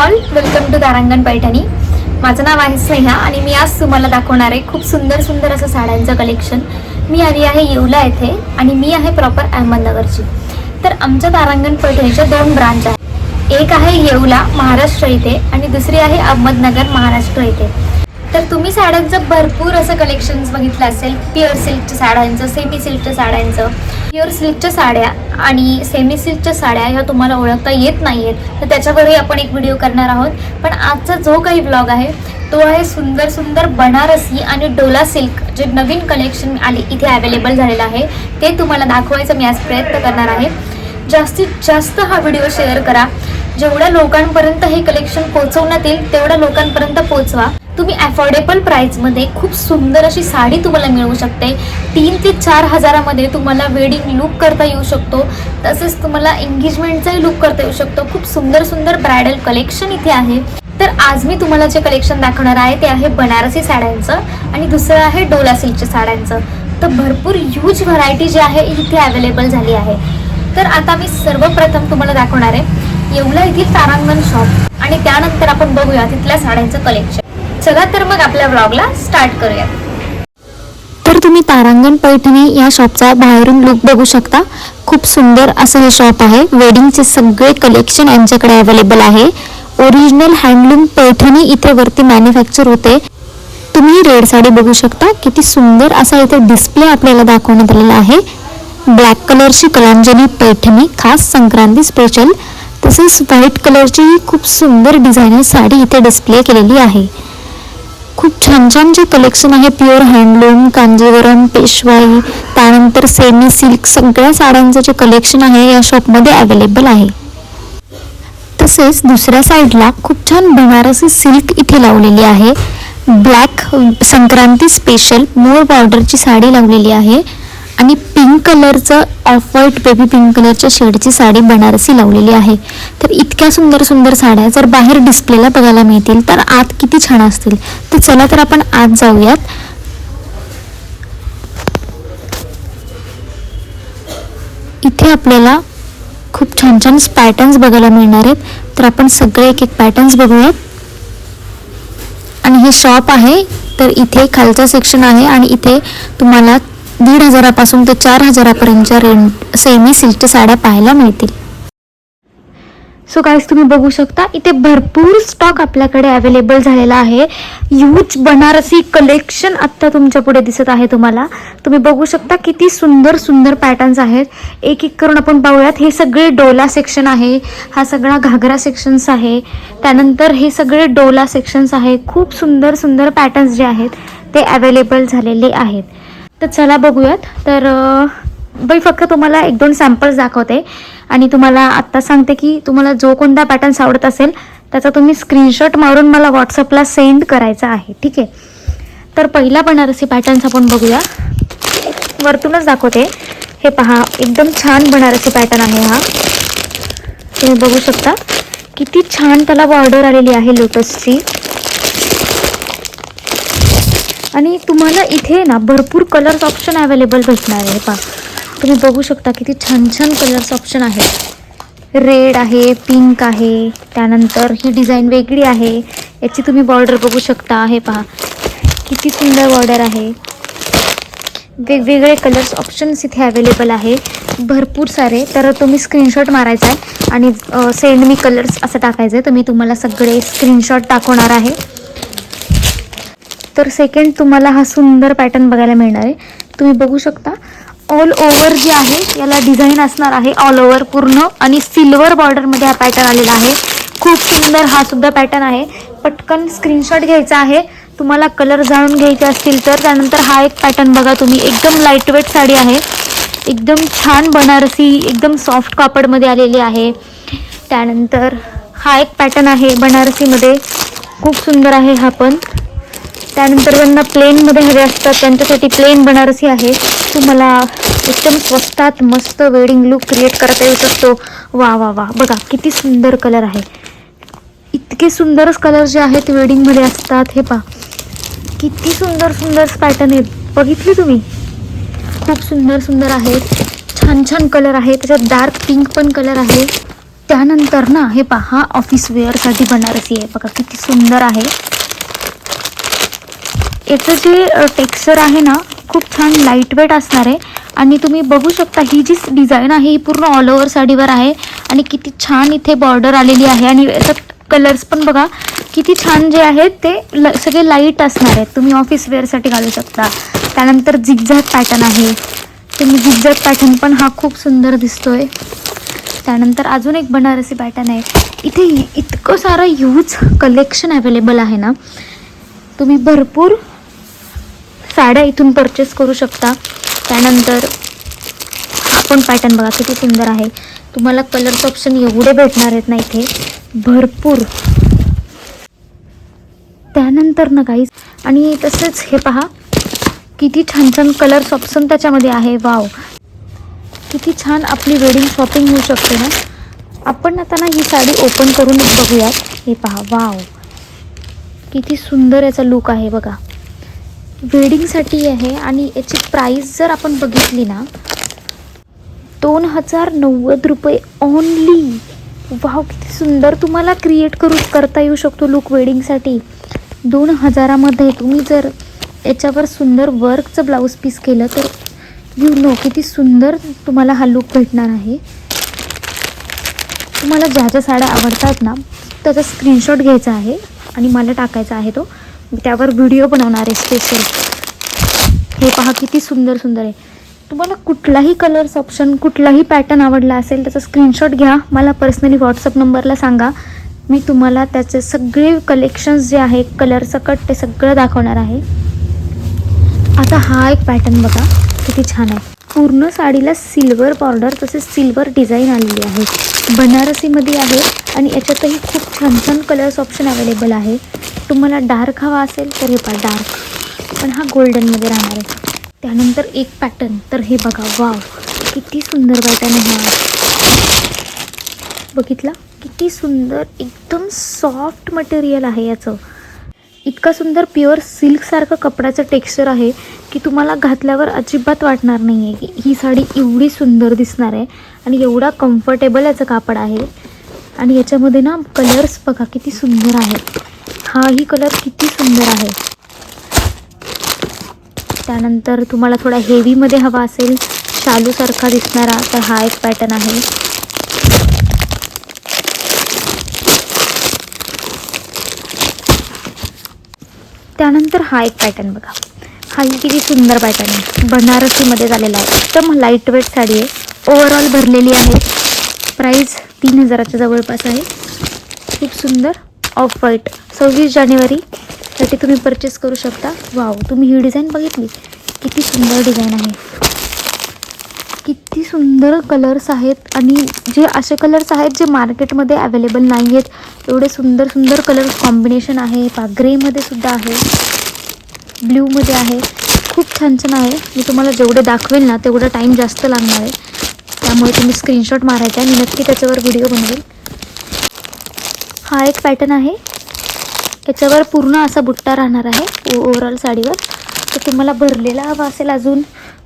All, welcome to Tarangan Paithani. माझं नाव आहे स्नेहा आणि मी आज तुम्हाला दाखवणार आहे खूप सुंदर सुंदर असं साड्यांचं कलेक्शन। मी आली आहे येवला येथे आणि मी आहे प्रॉपर अहमदनगरची। तर आमच्या तारांगण पैठणीच्या दोन ब्रांच आहेत, एक आहे येवला महाराष्ट्र इथे आणि दुसरी आहे अहमदनगर महाराष्ट्र इथे। तर तुम्ही साड्यांचं भरपूर असं कलेक्शन्स बघितलं असेल, प्युअर सिल्कच्या साड्यांचं, सेमी सिल्कच्या साड्यांचं। प्युअर सिल्कच्या साड्या आणि सेमी सिल्कच्या साड्या ह्या तुम्हाला ओळखता येत नाही आहेत, तर त्याच्यावरही आपण एक व्हिडिओ करणार आहोत। पण आजचा जो काही व्लॉग आहे तो आहे सुंदर सुंदर बनारसी आणि डोला सिल्क जे नवीन कलेक्शन आले इथे अवेलेबल झालेलं आहे ते तुम्हाला दाखवायचा मी आज प्रयत्न करणार आहे। जास्तीत जास्त हा व्हिडिओ शेअर करा, जेवढ्या लोकांपर्यंत हे कलेक्शन पोहोचवण्यात येईल तेवढ्या लोकांपर्यंत पोहोचवा। तुम्ही अफोर्डेबल प्राइसमध्ये खूप सुंदर अशी साडी तुम्हाला मिळू शकते। 3 ते 4 हजारामध्ये तुम्हाला वेडिंग लुक करता येऊ शकतो, तसेच तुम्हाला एंगेजमेंटचाही लुक करता येऊ शकतो। खूप सुंदर सुंदर ब्रायडल कलेक्शन इथे आहे। तर आज मी तुम्हाला जे कलेक्शन दाखवणार आहे ते आहे बनारसी साड्यांचं आणि दुसरं आहे डोला सिल्कच्या साड्यांचं। तर भरपूर ह्यूज व्हरायटी जी आहे इथे अवेलेबल झाली आहे। तर आता मी सर्वप्रथम तुम्हाला दाखवणार आहे येवला येथील तारांगण शॉप आणि त्यानंतर आपण बघूया तिथल्या साड्यांचं कलेक्शन। चला तर मग आपल्या व्लॉगला स्टार्ट करूया। तर तुम्ही तारांगण पैठणी या शॉपचा बाहेरून लुक बघू शकता। खूप सुंदर असं हे शॉप आहे। वेडिंगचे सगळे कलेक्शन यांच्याकडे अवेलेबल आहे। ओरिजिनल हँडलूम पैठणी इथे वरती मॅन्युफॅक्चर होते। तुम्ही रेड साडी बघू शकता, किती सुंदर असा इथे डिस्प्ले आपल्याला दाखवण्यात आलेला आहे। ब्लॅक कलरची कलांजली पैठणी खास संक्रांती स्पेशल, तसेच व्हाईट कलरची खूप सुंदर डिझायनर साडी इथे डिस्प्ले केलेली आहे। खूप छान छान जे कलेक्शन आहे प्युअर हँडलूम, कांजीवरम, पेशवाई, त्यानंतर सेमी सिल्क सगळ्या साड्यांचं जे कलेक्शन आहे या शॉपमध्ये अवेलेबल आहे। तसेच दुसऱ्या साईडला खूप छान बनारसी सिल्क इथे लावलेली आहे। ब्लॅक संक्रांती स्पेशल मोर बॉर्डरची साडी लावलेली आहे आणि पिंक कलरचं ऑफ व्हाईट बेबी पिंक कलरच्या शेडची साडी बनारसी लावलेली आहे। तर इतक्या सुंदर सुंदर साड्या जर बाहेर डिस्प्लेला बघायला मिळतील तर आत किती छान असतील। तर चला तर आपण आत जाऊयात। इथे आपल्याला खूप छान छान पॅटर्न्स बघायला मिळणार आहेत, तर आपण सगळे एक एक पॅटर्न्स बघूयात। आणि हे शॉप आहे, तर इथे खालचं सेक्शन आहे आणि इथे तुम्हाला 1,500 पासून ते 4,000 पर्यंतच्या रेंज सेमी सिल्कच्या साड्या पाहायला मिळतील। सो गाईज तुम्ही बघू शकता इथे भरपूर स्टॉक आपल्याकडे अवेलेबल झालेला आहे। ह्यूज बनारसी कलेक्शन आत्ता तुमच्या पुढे दिसत आहे तुम्हाला। तुम्ही बघू शकता किती सुंदर सुंदर पॅटर्न्स आहेत। एक एक करून आपण पाहूयात। हे सगळे डोला सेक्शन आहे, हा सगळा घागरा सेक्शन्स आहे, त्यानंतर हे सगळे डोला सेक्शन्स आहे। खूप सुंदर सुंदर पॅटर्न्स जे आहेत ते अवेलेबल झालेले आहेत। तर चला बघूयात। तर फक्त तुम्हाला 1-2 सॅम्पल्स दाखवते आणि तुम्हाला आत्ता सांगते की तुम्हाला जो कोणता पॅटर्न्स आवडत असेल त्याचा तुम्ही स्क्रीनशॉट मारून मला व्हॉट्सअपला सेंड करायचा आहे, ठीक आहे। तर पहिला बनारसी पॅटर्न्स आपण बघूया, वरतूनच दाखवते। हे पहा, एकदम छान बनारसी पॅटर्न आहे हा। तुम्ही बघू शकता किती छान त्याला बॉर्डर आलेली आहे लोटसची। आणि तुम्हाला इथे ना भरपूर कलर्स ऑप्शन अवेलेबल भेटणार आहे। पहा तुम्ही बघू शकता किती छान छान कलर्स ऑप्शन आहेत। रेड आहे, पिंक आहे, त्यानंतर ही डिझाईन वेगळी आहे, याची तुम्ही बॉर्डर बघू शकता। हे पहा किती सुंदर बॉर्डर आहे। वेगवेगळे कलर्स ऑप्शन्स इथे अवेलेबल आहे भरपूर सारे। तर तुम्ही स्क्रीनशॉट मारायचा आहे आणि सेंड मी कलर्स असं टाकायचं आहे, तर मी तुम्हाला सगळे स्क्रीनशॉट दाखवणार आहे। तर सेकंड तुम्हाला हा सुंदर पॅटर्न बघायला मिळणार आहे। तुम्ही बघू शकता ऑल ओव्हर जे आहे याला डिझाईन असणार आहे ऑल ओव्हर पूर्ण, आणि सिल्वर बॉर्डरमध्ये हा पॅटर्न आलेला आहे। खूप सुंदर हा सुद्धा पॅटर्न आहे। पटकन स्क्रीनशॉट घ्यायचा आहे तुम्हाला कलर जाणून घ्यायचे असतील तर। त्यानंतर हा एक पॅटर्न बघा तुम्ही, एकदम लाईटवेट साडी आहे, एकदम छान बनारसी, एकदम सॉफ्ट कापडमध्ये आलेली आहे। त्यानंतर हा एक पॅटर्न आहे बनारसीमध्ये, खूप सुंदर आहे हा पण। त्यानंतर ज्यांना प्लेनमध्ये हवे असतात त्यांच्यासाठी प्लेन बनारसी आहे। तुम्हाला एकदम स्वस्तात मस्त वेडिंग लुक क्रिएट करता येऊ शकतो। वा वा वा, बघा किती सुंदर कलर आहे। इतके सुंदरच कलर जे आहेत वेडिंगमध्ये असतात। हे पहा किती सुंदर सुंदर पॅटर्न आहेत, बघितले तुम्ही? खूप सुंदर सुंदर आहेत, छान छान कलर आहे। त्याच्यात डार्क पिंक पण कलर आहे। त्यानंतर ना हे पहा ऑफिस वेअरसाठी बनारसी आहे बघा, किती सुंदर आहे. याचं जे टेक्स्चर आहे ना खूप छान लाईट वेट असणार आहे. आणि तुम्ही बघू शकता ही जी डिझाईन आहे ही पूर्ण ऑल ओव्हर साडीवर आहे. आणि किती छान इथे बॉर्डर आलेली आहे. आणि याच्यात कलर्स पण बघा किती छान जे आहेत ते सगळे लाईट असणार आहेत. तुम्ही ऑफिस वेअरसाठी घालू शकता. त्यानंतर झिगझॅग पॅटर्न आहे. तुम्ही झिगझॅग पॅटर्न पण हा खूप सुंदर दिसतोय. त्यानंतर अजून एक बनारसी पॅटर्न आहे. इथे इतकं सारं ह्यूज कलेक्शन अवेलेबल आहे ना, तुम्ही भरपूर साड्या इथून परचेस करू शकता. त्यानंतर हा पण पॅटर्न बघा किती सुंदर आहे. तुम्हाला कलर्स ऑप्शन एवढे भेटणार आहेत ना इथे भरपूर. त्यानंतर ना गाईज आणि तसेच हे पहा किती छान छान कलर्स ऑप्शन त्याच्यामध्ये आहे. वाव, किती छान आपली वेडिंग शॉपिंग होऊ शकते ना. आपण आता ना ही साडी ओपन करून बघूयात. हे पहा, वाव किती सुंदर याचा लुक आहे बघा. वेडिंगसाठी आहे आणि याची प्राईस जर आपण बघितली ना 2090 रुपये ओनली. वाव, किती सुंदर तुम्हाला करता येऊ शकतो लुक वेडिंगसाठी. 2000मध्ये तुम्ही जर याच्यावर सुंदर वर्कचं ब्लाऊज पीस केलं तर किती सुंदर तुम्हाला हा लुक भेटणार आहे. तुम्हाला ज्या ज्या साड्या आवडतात ना त्याचा स्क्रीनशॉट घ्यायचा आहे आणि मला टाकायचा आहे. तो त्यावर व्हिडिओ बनवणार आहे स्पेशल. हे पहा किती सुंदर सुंदर आहे. तुम्हाला कुठलाही कलर्स ऑप्शन कुठलाही पॅटर्न आवडला असेल त्याचा स्क्रीनशॉट घ्या, मला पर्सनली व्हॉट्सअप नंबरला सांगा. मी तुम्हाला त्याचे सगळे कलेक्शन्स जे आहे कलर सकट ते सगळं दाखवणार आहे. आता हा एक पॅटर्न बघा किती छान आहे. पूर्ण साडीला सिल्वर बॉर्डर तसेच सिल्वर डिझाईन आलेली आहे. बनारसीमध्ये आहे आणि याच्यातही खूप छान छान कलर्स ऑप्शन अवेलेबल आहे. तुम्हाला डार्क हवा असेल तर हे पहा डार्क, पण हा गोल्डनमध्ये राहणार आहे. त्यानंतर एक पॅटर्न तर हे बघा, वाव किती सुंदर पॅटर्न आहे हा. बघितला किती सुंदर, एकदम सॉफ्ट मटेरियल आहे याचं. इतका सुंदर प्युअर सिल्कसारखं कपड्याचं टेक्स्चर आहे की तुम्हाला घातल्यावर अजिबात वाटणार नाही आहे की ही साडी एवढी सुंदर दिसणार आहे. आणि एवढा कम्फर्टेबल याचं कापड आहे. आणि याच्यामध्ये ना कलर्स बघा किती सुंदर आहेत. हाही कलर किती सुंदर आहे. त्यानंतर तुम्हाला थोडा हेवीमध्ये हवा असेल शालूसारखा दिसणारा तर हा एक पॅटर्न आहे. त्यानंतर हा एक पॅटर्न बघा, हाही किती सुंदर पॅटर्न आहे. बनारसीमध्ये झालेला आहे. एकदम लाईट वेट साडी आहे. ओव्हरऑल भरलेली आहे. प्राईस 3000च्या जवळपास आहे. खूप सुंदर ऑफ व्हाईट 26 जानेवारीसाठी तुम्ही परचेस करू शकता. वाव, तुम्ही ही डिझाईन बघितली किती सुंदर डिझाईन आहे. किती सुंदर कलर्स आहेत आणि जे असे कलर्स आहेत जे मार्केटमध्ये अवेलेबल नाही आहेत. एवढे सुंदर सुंदर कलर्स कॉम्बिनेशन आहे. ग्रेमध्ये सुद्धा आहे, ब्ल्यूमध्ये आहे. खूप छान छान आहे. मी तुम्हाला जेवढे दाखवेल ना तेवढा टाईम जास्त लागणार आहे. त्यामुळे तुम्ही स्क्रीनशॉट मारायचा आहे. मी नक्की त्याच्यावर व्हिडिओ बनवेल. हा एक पॅटर्न आहे. याच्यावर पूर्ण असा बुट्टा राहणार आहे ओव्हरऑल साडीवर. तर तुम्हाला भरलेला हवा असेल अजून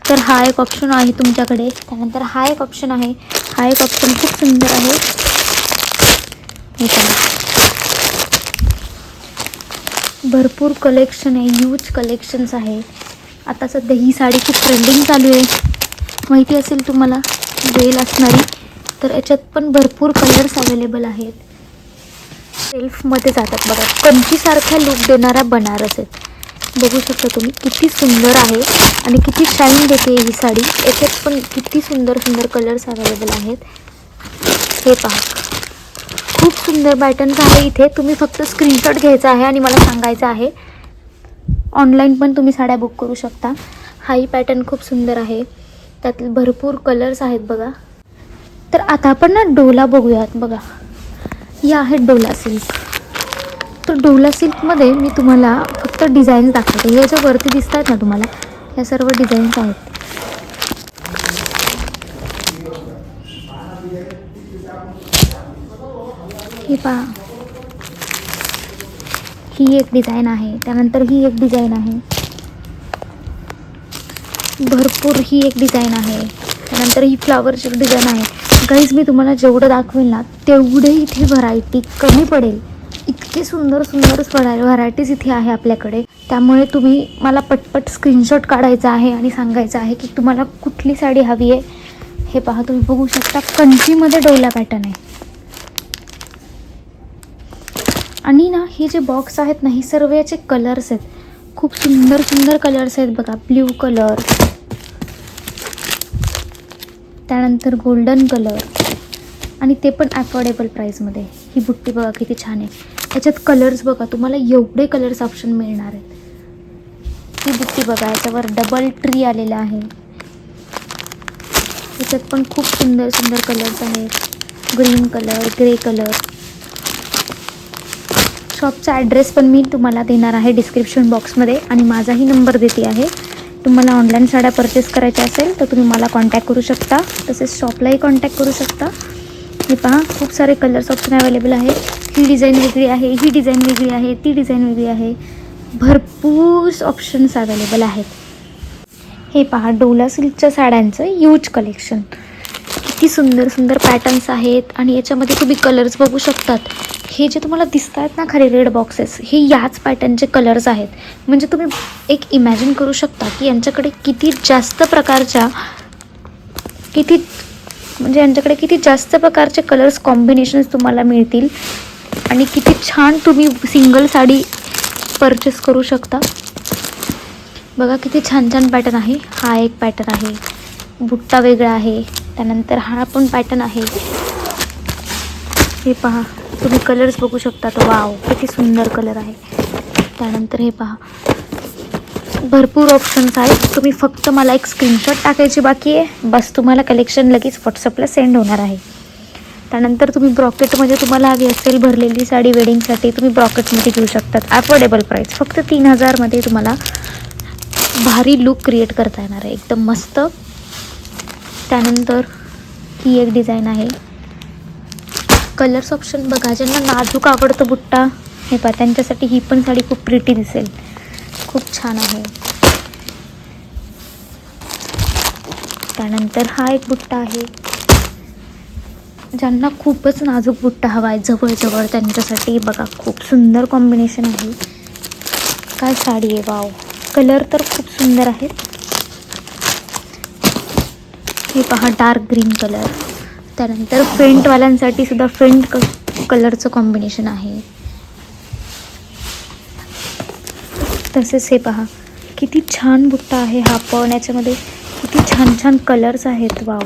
तर हा एक ऑप्शन आहे तुमच्याकडे. त्यानंतर हा एक ऑप्शन आहे. हा एक ऑप्शन खूप सुंदर आहे. हे पहा, भरपूर कलेक्शन आहे, ह्यूज कलेक्शन्स आहे. आता सध्या ही साडी खूप ट्रेंडिंग चालू आहे, माहिती असेल तुम्हाला, वेल असणारी. तर याच्यात पण भरपूर कलर्स अवेलेबल आहेत. सेल्फमध्ये जातात बघा, कंचीसारखा लुक देणारा बनारस आहेत. बघू शकता तुम्ही किती सुंदर आहे आणि किती शाईन देते ही साडी. याच्यात पण किती सुंदर सुंदर कलर्स अवेलेबल आहेत. हे पहा, खूप सुंदर पॅटर्न्स आहे इथे. तुम्ही फक्त स्क्रीनशॉट घ्यायचा आहे आणि मला सांगायचं आहे. ऑनलाईन पण तुम्ही साड्या बुक करू शकता. हाही पॅटर्न खूप सुंदर आहे. त्यात भरपूर कलर्स आहेत बघा. तर आता आपण ना डोला बघूयात. बघा, या आहेत डोला सिल्क. तर डोला सिल्कमध्ये मी तुम्हाला फक्त डिझाईन्स दाखवते. हे ज्या वरती दिसत आहेत ना तुम्हाला, ह्या सर्व डिझाईन्स आहेत. हे पहा, ही एक डिझाईन आहे. त्यानंतर ही एक डिझाईन आहे. भरपूर ही एक डिझाईन आहे. त्यानंतर ही फ्लावरची डिझाईन आहे. गाईज मी तुम्हाला जेवढं दाखवेल ना तेवढे इथे व्हरायटी कमी पडेल. इतके सुंदर सुंदर व्हरायटीज इथे आहे आपल्याकडे. त्यामुळे तुम्ही मला पटपट स्क्रीनशॉट काढायचा आहे आणि सांगायचं आहे की तुम्हाला कुठली साडी हवी आहे. हे पहा, तुम्ही बघू शकता कंचीमध्ये डोला पॅटर्न आहे. आणि ना हे जे बॉक्स आहेत ना, हे सर्व याचे कलर्स आहेत. खूप सुंदर सुंदर कलर्स आहेत बघा. ब्ल्यू कलर, त्यानंतर गोल्डन कलर, आणि ते पण अफोर्डेबल प्राईसमध्ये. ही बुट्टी बघा किती छान आहे. याच्यात कलर्स बघा, तुम्हाला एवढे कलर्स ऑप्शन मिळणार आहेत. ही बुट्टी बघा, याच्यावर डबल ट्री आलेला आहे. याच्यात पण खूप सुंदर सुंदर कलर्स आहेत. Green colour, grey colour. शॉपचा ॲड्रेस पण मी तुम्हाला देणार आहे डिस्क्रिप्शन बॉक्समध्ये, आणि माझाही नंबर देते आहे. तुम्हाला ऑनलाईन साड्या परचेस करायच्या असेल तर तुम्ही मला कॉन्टॅक्ट करू शकता, तसेच शॉपलाही कॉन्टॅक्ट करू शकता. हे पहा, खूप सारे कलर्स ऑप्शन अवेलेबल आहे. ही डिझाईन वेगळी आहे, ही डिझाईन वेगळी आहे, ती डिझाईन वेगळी आहे. भरपूर ऑप्शन्स अवेलेबल आहेत. हे पहा, डोला सिल्कच्या साड्यांचं ह्यूज कलेक्शन. किती सुंदर सुंदर पॅटर्न्स आहेत, आणि याच्यामध्ये तुम्ही कलर्स बघू शकतात. हे जे तुम्हाला दिसत आहेत ना खाली रेड बॉक्सेस, हे याच पॅटर्नचे कलर्स आहेत. म्हणजे तुम्ही एक इमॅजिन करू शकता की यांच्याकडे किती जास्त प्रकारचे कलर्स कॉम्बिनेशन्स तुम्हाला मिळतील, आणि किती छान तुम्ही सिंगल साडी परचेस करू शकता. बघा किती छान छान पॅटर्न आहे. हा एक पॅटर्न आहे, बुट्टा वेगळा आहे. त्यानंतर हा पण पॅटर्न आहे. हे पहा, तुम्ही कलर्स बघू शकता. तो वाव, किती सुंदर कलर आहे. त्यानंतर हे पहा, भरपूर ऑप्शन्स आहेत. तुम्ही फक्त मला एक स्क्रीनशॉट टाकायची बाकी आहे, बस. तुम्हाला कलेक्शन लगेच व्हॉट्सअपला सेंड होणार आहे. त्यानंतर तुम्ही ब्रॉकेटमध्ये तुम्हाला हवी असेल भरलेली साडी वेडिंगसाठी, तुम्ही ब्रॉकेटमध्ये घेऊ शकतात. अफोर्डेबल प्राईस, फक्त 3000मध्ये तुम्हाला भारी लुक क्रिएट करता येणार आहे, एकदम मस्त. त्यानंतर ही एक डिझाईन आहे. कलर्स ऑप्शन बघा, ज्यांना नाजूक आवडतं बुट्टा, हे पहा, त्यांच्यासाठी ही पण साडी खूप प्रिटी दिसेल. खूप छान आहे. त्यानंतर हा एक बुट्टा आहे. ज्यांना खूपच नाजूक बुट्टा हवा आहे जवळ त्यांच्यासाठी बघा, खूप सुंदर कॉम्बिनेशन आहे. काय साडी आहे, वाव. कलर तर खूप सुंदर आहेत. हे पहा, डार्क ग्रीन कलर. त्यानंतर फेंटवाल्यांसाठी सुद्धा फेंट कलरचं कॉम्बिनेशन आहे. तसेच हे पहा, किती छान बुट्टा आहे हा पण. याच्यामध्ये किती छान छान कलर्स आहेत, वाव.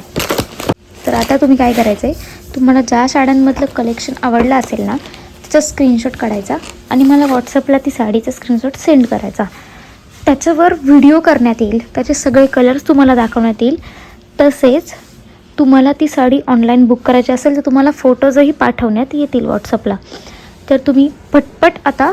तर आता तुम्ही काय करायचं आहे, तुम्हाला ज्या साड्यांमधलं कलेक्शन आवडलं असेल ना, त्याचा स्क्रीनशॉट काढायचा आणि मला व्हॉट्सअपला ती साडीचा स्क्रीनशॉट सेंड करायचा. त्याच्यावर व्हिडिओ करण्यात येईल, त्याचे सगळे कलर्स तुम्हाला दाखवण्यात येईल. तसेच तुम्हाला ती साडी ऑनलाईन बुक करायची असेल तर तुम्हाला फोटोजही पाठवण्यात येतील व्हॉट्सअपला. तर तुम्ही पटपट आता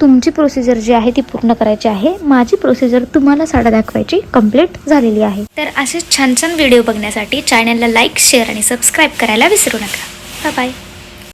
तुमची प्रोसिजर जी आहे ती पूर्ण करायची आहे. माझी प्रोसिजर तुम्हाला साड्या दाखवायची कंप्लीट झालेली आहे. तर असेच छान छान व्हिडिओ बघण्यासाठी चॅनलला लाईक, शेअर आणि सबस्क्राईब करायला विसरू नका. Bye bye.